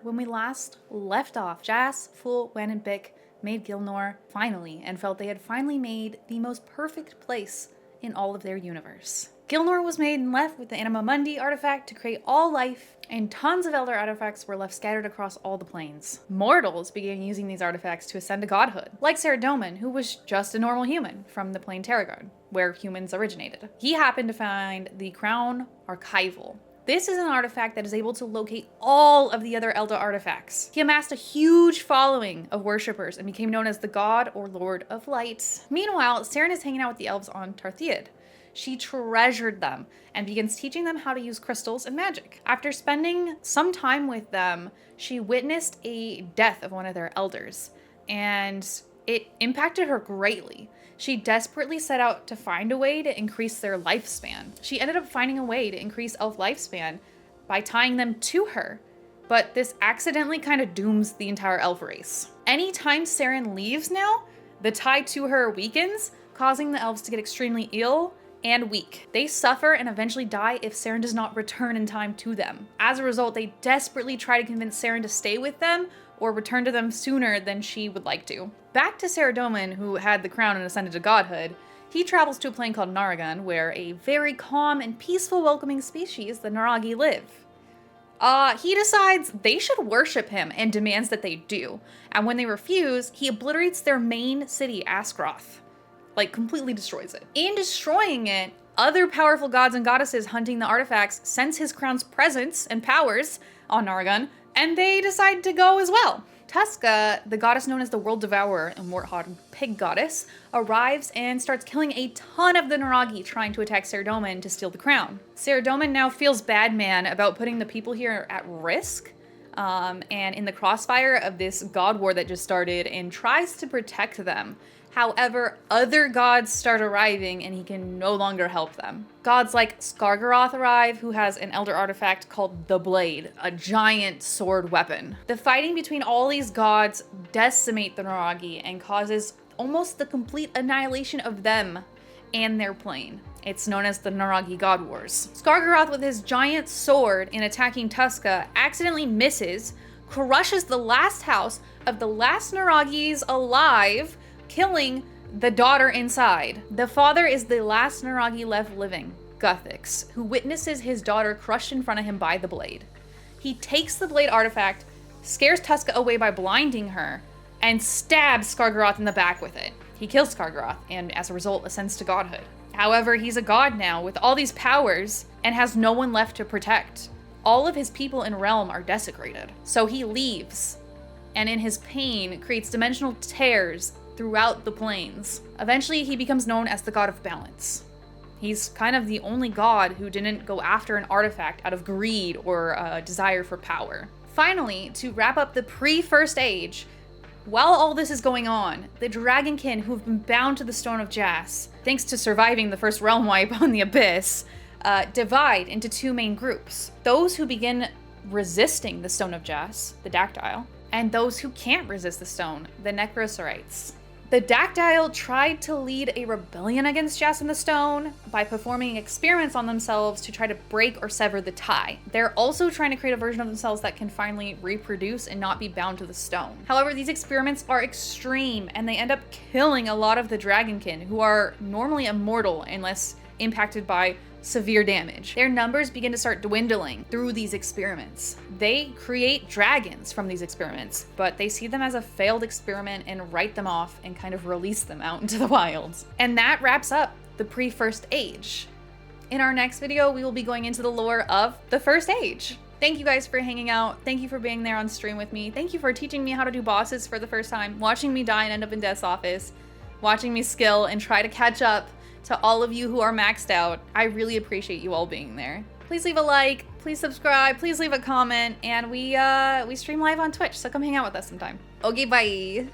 When we last left off, Jas, Fool, Wen, and Bick made Gilnor finally and felt they had finally made the most perfect place in all of their universe. Gilnor was made and left with the Anima Mundi artifact to create all life, and tons of elder artifacts were left scattered across all the planes. Mortals began using these artifacts to ascend to godhood, like Saradomin, who was just a normal human from the plane Terragard, where humans originated. He happened to find the Crown Archival. This is an artifact that is able to locate all of the other Elder artifacts. He amassed a huge following of worshippers and became known as the God or Lord of Light. Meanwhile, Seren is hanging out with the elves on Tartheid. She treasured them and begins teaching them how to use crystals and magic. After spending some time with them, she witnessed a death of one of their elders, and it impacted her greatly. She desperately set out to find a way to increase their lifespan. She ended up finding a way to increase elf lifespan by tying them to her, but this accidentally kind of dooms the entire elf race. Anytime Seren leaves now, the tie to her weakens, causing the elves to get extremely ill and weak. They suffer and eventually die if Seren does not return in time to them. As a result, they desperately try to convince Seren to stay with them or return to them sooner than she would like to. Back to Saradomin, who had the crown and ascended to godhood, he travels to a plane called Naragan, where a very calm and peaceful welcoming species, the Naragi, live. He decides they should worship him and demands that they do. And when they refuse, he obliterates their main city, Skargaroth. Like, completely destroys it. In destroying it, other powerful gods and goddesses hunting the artifacts sense his crown's presence and powers on Naragan, and they decide to go as well. Tuska, the goddess known as the World Devourer and Warthog Pig Goddess, arrives and starts killing a ton of the Naragi trying to attack Saradomin to steal the crown. Saradomin now feels bad man about putting the people here at risk, and in the crossfire of this god war that just started, and tries to protect them. However, other gods start arriving and he can no longer help them. Gods like Skargaroth arrive, who has an elder artifact called the Blade, a giant sword weapon. The fighting between all these gods decimate the Naragi and causes almost the complete annihilation of them and their plane. It's known as the Naragi God Wars. Skargaroth, with his giant sword in attacking Tuska, accidentally misses, crushes the last house of the last Naragis alive, killing the daughter inside. The father is the last Naragi left living, Guthix, who witnesses his daughter crushed in front of him by the blade. He takes the blade artifact, scares Tuska away by blinding her, and stabs Skargaroth in the back with it. He kills Skargaroth, and as a result ascends to godhood. However, he's a god now with all these powers and has no one left to protect. All of his people in Realm are desecrated. So he leaves, and in his pain creates dimensional tears throughout the planes. Eventually, he becomes known as the God of Balance. He's kind of the only god who didn't go after an artifact out of greed or a desire for power. Finally, to wrap up the pre-First Age, while all this is going on, the Dragonkin who have been bound to the Stone of Jas, thanks to surviving the first realm wipe on the Abyss, divide into two main groups. Those who begin resisting the Stone of Jas, the Dactyl, and those who can't resist the stone, the Necrosorites. The Dactyl tried to lead a rebellion against Jas and the Stone by performing experiments on themselves to try to break or sever the tie. They're also trying to create a version of themselves that can finally reproduce and not be bound to the stone. However, these experiments are extreme, and they end up killing a lot of the Dragonkin, who are normally immortal unless impacted by severe damage. Their numbers begin to start dwindling through these experiments. They create dragons from these experiments, but they see them as a failed experiment and write them off and kind of release them out into the wilds. And that wraps up the pre-First Age. In our next video, we will be going into the lore of the First Age. Thank you guys for hanging out. Thank you for being there on stream with me. Thank you for teaching me how to do bosses for the first time, watching me die and end up in Death's office, watching me skill and try to catch up to all of you who are maxed out. I really appreciate you all being there. Please leave a like, please subscribe, please leave a comment, and we stream live on Twitch, so come hang out with us sometime. Okay, bye.